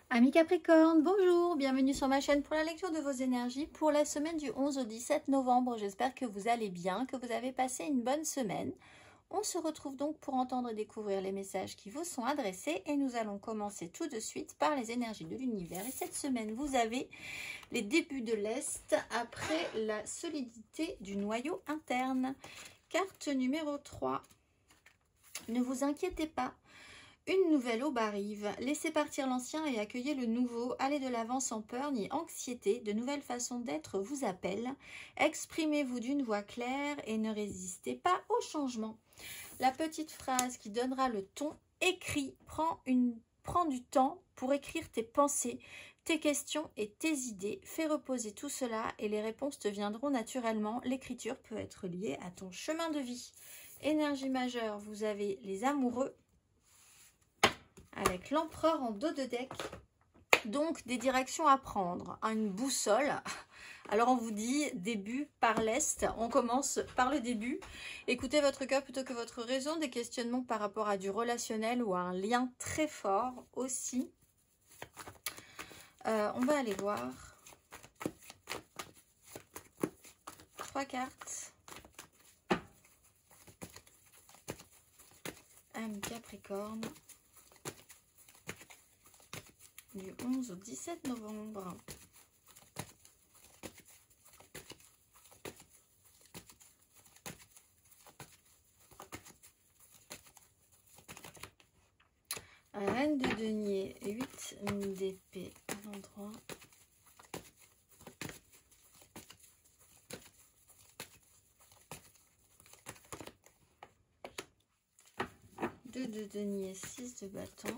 Amis Capricorne, bonjour, bienvenue sur ma chaîne pour la lecture de vos énergies pour la semaine du 11 au 17 novembre. J'espère que vous allez bien, que vous avez passé une bonne semaine. On se retrouve donc pour entendre et découvrir les messages qui vous sont adressés et nous allons commencer tout de suite par les énergies de l'univers. Et cette semaine, vous avez les débuts de l'Est après la solidité du noyau interne. Carte numéro 3. Ne vous inquiétez pas. Une nouvelle aube arrive, laissez partir l'ancien et accueillez le nouveau, allez de l'avant sans peur ni anxiété, de nouvelles façons d'être vous appellent, exprimez-vous d'une voix claire et ne résistez pas au changement. La petite phrase qui donnera le ton, écris, prends du temps pour écrire tes pensées, tes questions et tes idées, fais reposer tout cela et les réponses te viendront naturellement, l'écriture peut être liée à ton chemin de vie. Énergie majeure, vous avez les amoureux, avec l'empereur en dos de deck, donc des directions à prendre, une boussole. Alors on vous dit début par l'Est, on commence par le début. Écoutez votre cœur plutôt que votre raison, des questionnements par rapport à du relationnel ou à un lien très fort aussi. On va aller voir 3 cartes. Amis Capricorne. Du 11 au 17 novembre. Reine de denier, 8 d'épée à l'endroit. Deux de denier, 6 de bâton.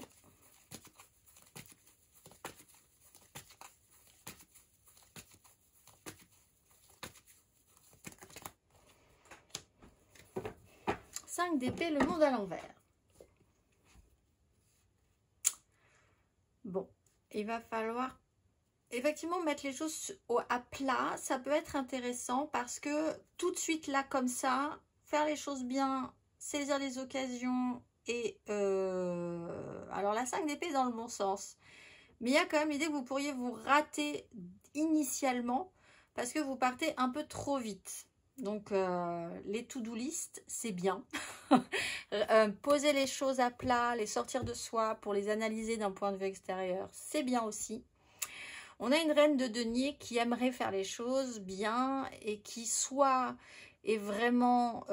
D'épée, le monde à l'envers. Bon, il va falloir effectivement mettre les choses à plat. Ça peut être intéressant parce que tout de suite là comme ça, faire les choses bien, saisir les occasions et alors la 5 d'épée dans le bon sens. Mais il y a quand même l'idée que vous pourriez vous rater initialement parce que vous partez un peu trop vite. Donc, les to-do list, c'est bien. Poser les choses à plat, les sortir de soi pour les analyser d'un point de vue extérieur, c'est bien aussi. On a une reine de denier qui aimerait faire les choses bien et qui soit est vraiment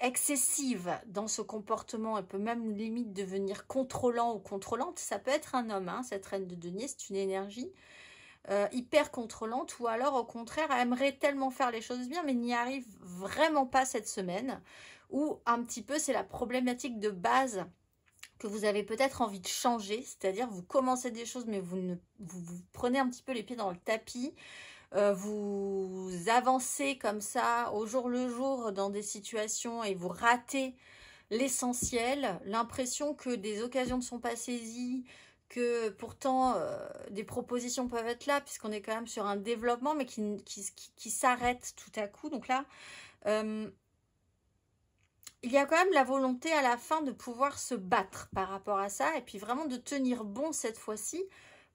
excessive dans ce comportement. Elle peut même limite devenir contrôlant ou contrôlante. Ça peut être un homme, hein, cette reine de denier, c'est une énergie hyper contrôlante, ou alors au contraire elle aimerait tellement faire les choses bien mais n'y arrive vraiment pas cette semaine, ou un petit peu c'est la problématique de base que vous avez peut-être envie de changer, c'est-à-dire vous commencez des choses mais vous prenez un petit peu les pieds dans le tapis, vous avancez comme ça au jour le jour dans des situations et vous ratez l'essentiel, l'impression que des occasions ne sont pas saisies, que pourtant des propositions peuvent être là puisqu'on est quand même sur un développement mais qui s'arrête tout à coup. Donc là, il y a quand même la volonté à la fin de pouvoir se battre par rapport à ça et puis vraiment de tenir bon cette fois-ci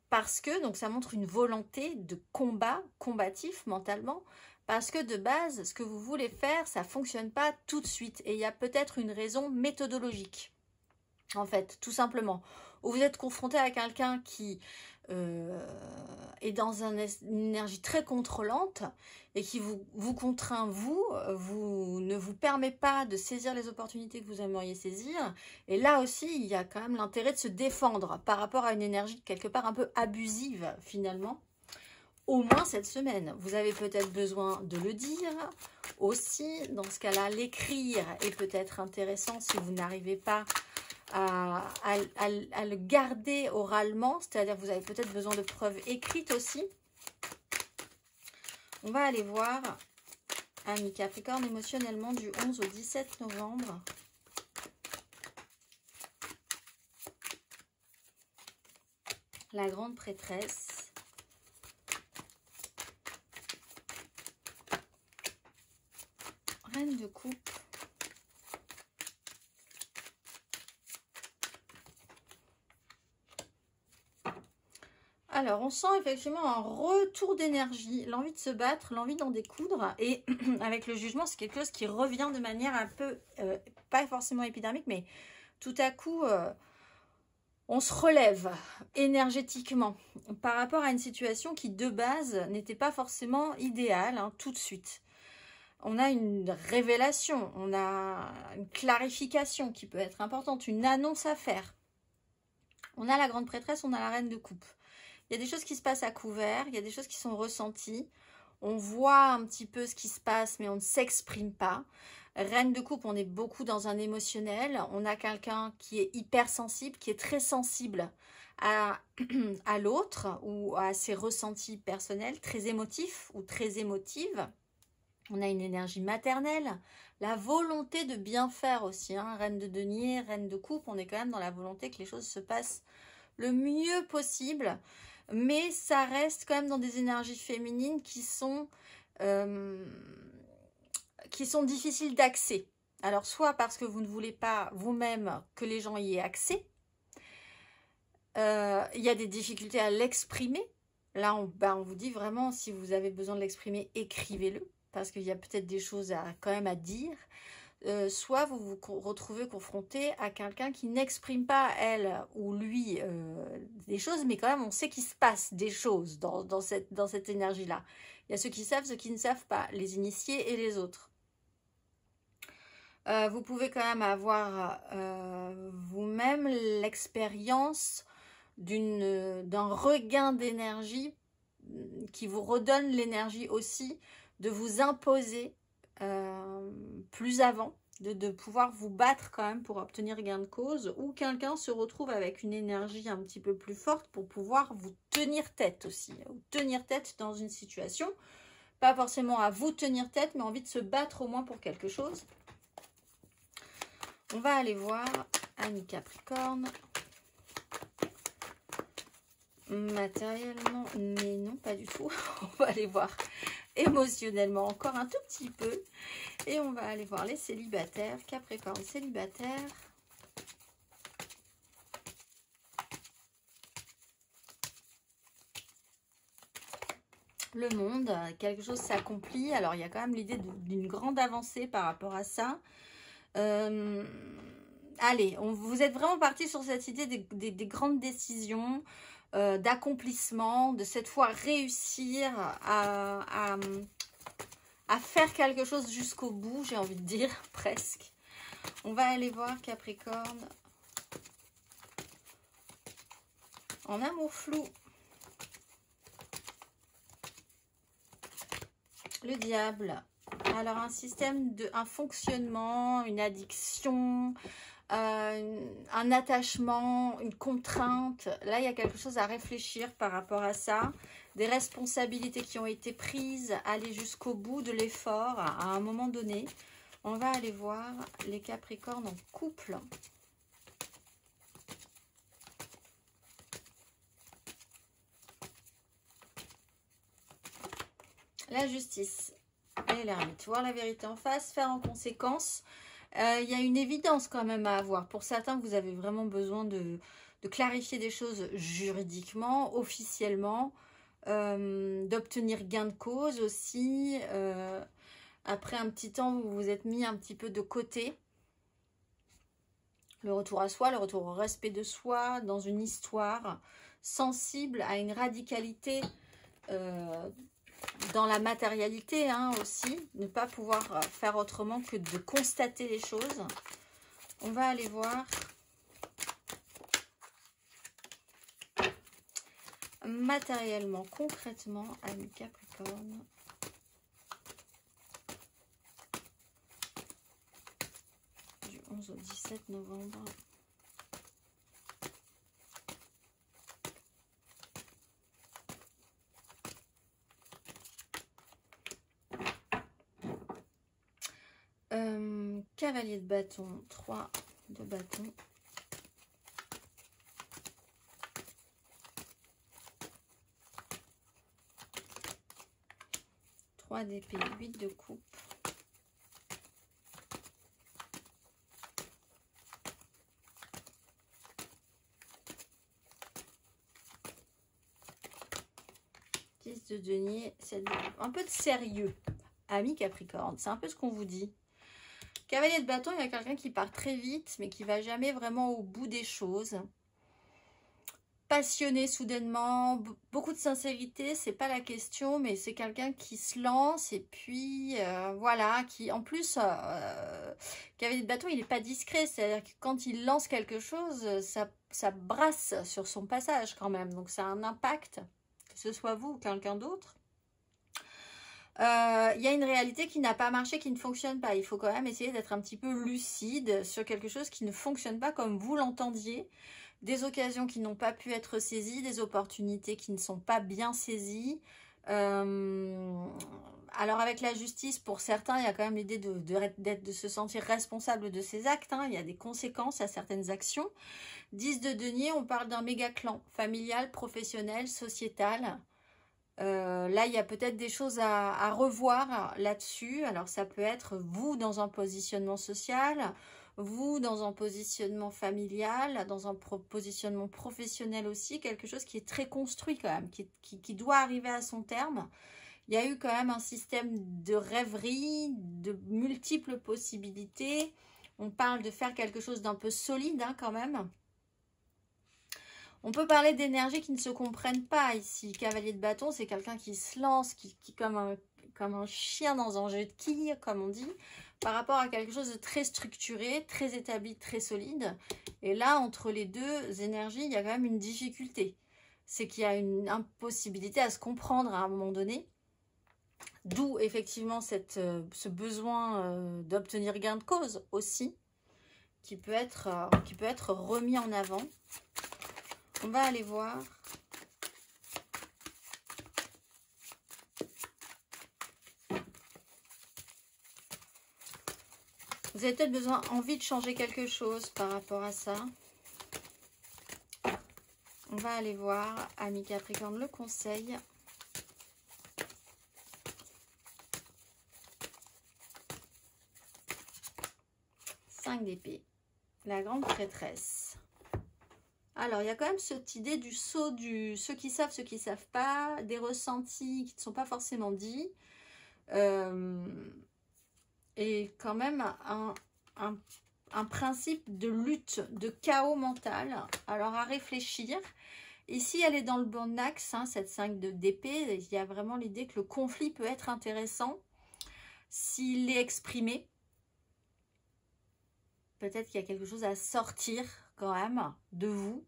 parce que donc ça montre une volonté de combat, combatif mentalement, parce que de base, ce que vous voulez faire, ça ne fonctionne pas tout de suite et il y a peut-être une raison méthodologique. En fait, tout simplement, où vous êtes confronté à quelqu'un qui est dans une énergie très contrôlante et qui vous contraint, ne vous permet pas de saisir les opportunités que vous aimeriez saisir. Et là aussi, il y a quand même l'intérêt de se défendre par rapport à une énergie quelque part un peu abusive finalement. Au moins cette semaine, vous avez peut-être besoin de le dire aussi. Dans ce cas-là, l'écrire est peut-être intéressant si vous n'arrivez pas à le garder oralement, c'est-à-dire que vous avez peut-être besoin de preuves écrites aussi. On va aller voir, amis Capricorne, émotionnellement du 11 au 17 novembre. La grande prêtresse. Reine de coupe. Alors, on sent effectivement un retour d'énergie, l'envie de se battre, l'envie d'en découdre. Et avec le jugement, c'est quelque chose qui revient de manière un peu, pas forcément épidermique, mais tout à coup, on se relève énergétiquement par rapport à une situation qui, de base, n'était pas forcément idéale, hein, tout de suite. On a une révélation, on a une clarification qui peut être importante, une annonce à faire. On a la grande prêtresse, on a la reine de coupe. Il y a des choses qui se passent à couvert, il y a des choses qui sont ressenties. On voit un petit peu ce qui se passe, mais on ne s'exprime pas. Reine de coupe, on est beaucoup dans un émotionnel. On a quelqu'un qui est hypersensible, qui est très sensible à l'autre ou à ses ressentis personnels, très émotif ou très émotive. On a une énergie maternelle, la volonté de bien faire aussi. Hein. Reine de denier, reine de coupe, on est quand même dans la volonté que les choses se passent le mieux possible. Mais ça reste quand même dans des énergies féminines qui sont difficiles d'accès. Alors, soit parce que vous ne voulez pas vous-même que les gens y aient accès. Il y a des difficultés à l'exprimer. Là, on vous dit vraiment, si vous avez besoin de l'exprimer, écrivez-le. Parce qu'il y a peut-être des choses quand même à dire. Soit vous vous retrouvez confronté à quelqu'un qui n'exprime pas, elle ou lui, des choses, mais quand même on sait qu'il se passe des choses dans cette énergie-là. Il y a ceux qui savent, ceux qui ne savent pas, les initiés et les autres. Vous pouvez quand même avoir vous-même l'expérience d'un regain d'énergie qui vous redonne l'énergie aussi de vous imposer plus avant, de pouvoir vous battre quand même pour obtenir gain de cause, ou quelqu'un se retrouve avec une énergie un petit peu plus forte pour pouvoir vous tenir tête aussi, ou tenir tête dans une situation, pas forcément à vous tenir tête, mais envie de se battre au moins pour quelque chose. On va aller voir Annie Capricorne. Matériellement, mais non, pas du tout. On va aller voir émotionnellement encore un tout petit peu. Et on va aller voir les célibataires. Capricorne célibataire. Le monde, quelque chose s'accomplit. Alors, il y a quand même l'idée d'une grande avancée par rapport à ça. Allez, vous êtes vraiment parti sur cette idée des grandes décisions, d'accomplissement, de cette fois réussir à faire quelque chose jusqu'au bout, j'ai envie de dire, presque. On va aller voir Capricorne en amour flou. Le diable. Alors, un fonctionnement, une addiction, un attachement, une contrainte. Là, il y a quelque chose à réfléchir par rapport à ça. Des responsabilités qui ont été prises, aller jusqu'au bout de l'effort à un moment donné. On va aller voir les Capricornes en couple. La justice et l'ermite. Voir la vérité en face, faire en conséquence. Il y a une évidence quand même à avoir. Pour certains, vous avez vraiment besoin de clarifier des choses juridiquement, officiellement, d'obtenir gain de cause aussi. Après un petit temps, vous vous êtes mis un petit peu de côté. Le retour à soi, le retour au respect de soi, dans une histoire sensible à une radicalité dans la matérialité hein, aussi, ne pas pouvoir faire autrement que de constater les choses. On va aller voir matériellement, concrètement, Annie Capricorne. Du 11 au 17 novembre. Cavalier de bâton, 3 de bâton. Trois d'épée, 8 de coupe. 10 de denier, un peu de sérieux. Ami Capricorne, c'est un peu ce qu'on vous dit. Cavalier de bâton, il y a quelqu'un qui part très vite, mais qui va jamais vraiment au bout des choses. Passionné soudainement, beaucoup de sincérité, c'est pas la question, mais c'est quelqu'un qui se lance et puis voilà, qui en plus, cavalier de bâton, il n'est pas discret, c'est-à-dire que quand il lance quelque chose, ça brasse sur son passage quand même, donc ça a un impact, que ce soit vous ou quelqu'un d'autre. Il y a une réalité qui n'a pas marché, qui ne fonctionne pas. Il faut quand même essayer d'être un petit peu lucide sur quelque chose qui ne fonctionne pas comme vous l'entendiez. Des occasions qui n'ont pas pu être saisies, des opportunités qui ne sont pas bien saisies. Alors avec la justice, pour certains, il y a quand même l'idée de se sentir responsable de ses actes. Hein. Il y a des conséquences à certaines actions. 10 de denier, on parle d'un méga clan familial, professionnel, sociétal. Là, il y a peut-être des choses à revoir là-dessus. Alors, ça peut être vous dans un positionnement social, vous dans un positionnement familial, dans un positionnement professionnel aussi, quelque chose qui est très construit quand même, qui doit arriver à son terme. Il y a eu quand même un système de rêverie, de multiples possibilités. On parle de faire quelque chose d'un peu solide hein, quand même. On peut parler d'énergie qui ne se comprennent pas ici. Cavalier de bâton, c'est quelqu'un qui se lance, qui comme un chien dans un jeu de quilles, comme on dit, par rapport à quelque chose de très structuré, très établi, très solide. Et là, entre les deux énergies, il y a quand même une difficulté. C'est qu'il y a une impossibilité à se comprendre à un moment donné. D'où effectivement ce besoin d'obtenir gain de cause aussi, qui peut être remis en avant. On va aller voir. Vous avez peut-être envie de changer quelque chose par rapport à ça. On va aller voir, ami Capricorne, le conseil. D'épée, la grande prêtresse. Alors, il y a quand même cette idée du saut du ceux qui savent pas, des ressentis qui ne sont pas forcément dits. Et quand même un principe de lutte, de chaos mental. Alors, à réfléchir. Ici, elle est dans le bon axe, hein, cette 5 d'épée. Il y a vraiment l'idée que le conflit peut être intéressant s'il est exprimé. Peut-être qu'il y a quelque chose à sortir quand même de vous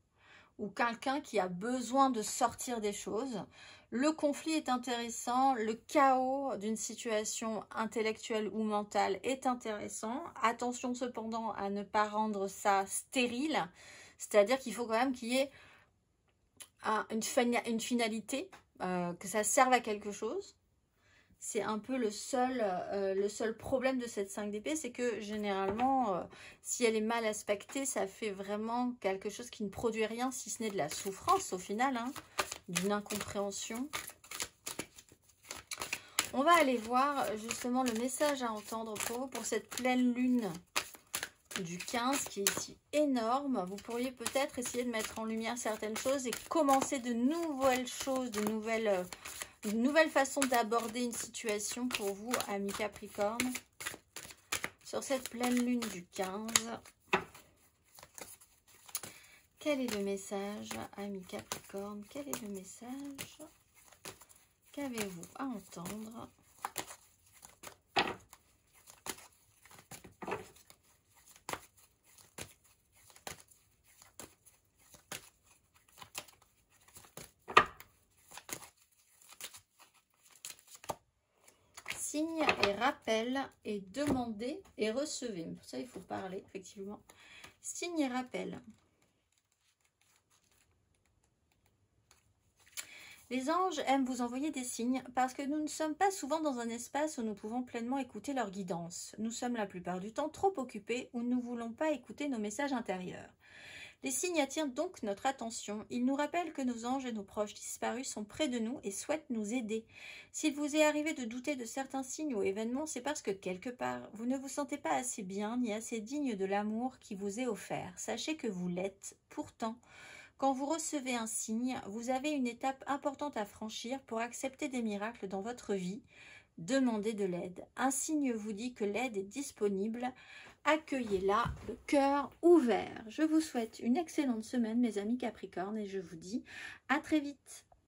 ou quelqu'un qui a besoin de sortir des choses. Le conflit est intéressant, le chaos d'une situation intellectuelle ou mentale est intéressant. Attention cependant à ne pas rendre ça stérile, c'est-à-dire qu'il faut quand même qu'il y ait une finalité, que ça serve à quelque chose. C'est un peu le seul problème de cette 5 d'épée, c'est que généralement, si elle est mal aspectée, ça fait vraiment quelque chose qui ne produit rien, si ce n'est de la souffrance au final, hein, d'une incompréhension. On va aller voir justement le message à entendre pour vous, pour cette pleine lune du 15, qui est ici énorme. Vous pourriez peut-être essayer de mettre en lumière certaines choses et commencer de nouvelles choses, une nouvelle façon d'aborder une situation pour vous, amis Capricorne, sur cette pleine lune du 15. Quel est le message, amis Capricorne? Quel est le message? Qu'avez-vous à entendre? Signe et rappel et demandez et recevez. Pour ça, il faut parler, effectivement. Signe et rappel. Les anges aiment vous envoyer des signes parce que nous ne sommes pas souvent dans un espace où nous pouvons pleinement écouter leur guidance. Nous sommes la plupart du temps trop occupés ou nous ne voulons pas écouter nos messages intérieurs. Les signes attirent donc notre attention. Ils nous rappellent que nos anges et nos proches disparus sont près de nous et souhaitent nous aider. S'il vous est arrivé de douter de certains signes ou événements, c'est parce que quelque part, vous ne vous sentez pas assez bien ni assez digne de l'amour qui vous est offert. Sachez que vous l'êtes. Pourtant, Quand vous recevez un signe, vous avez une étape importante à franchir pour accepter des miracles dans votre vie. Demandez de l'aide. Un signe vous dit que l'aide est disponible. Accueillez-la, le cœur ouvert. Je vous souhaite une excellente semaine, mes amis Capricornes, et je vous dis à très vite.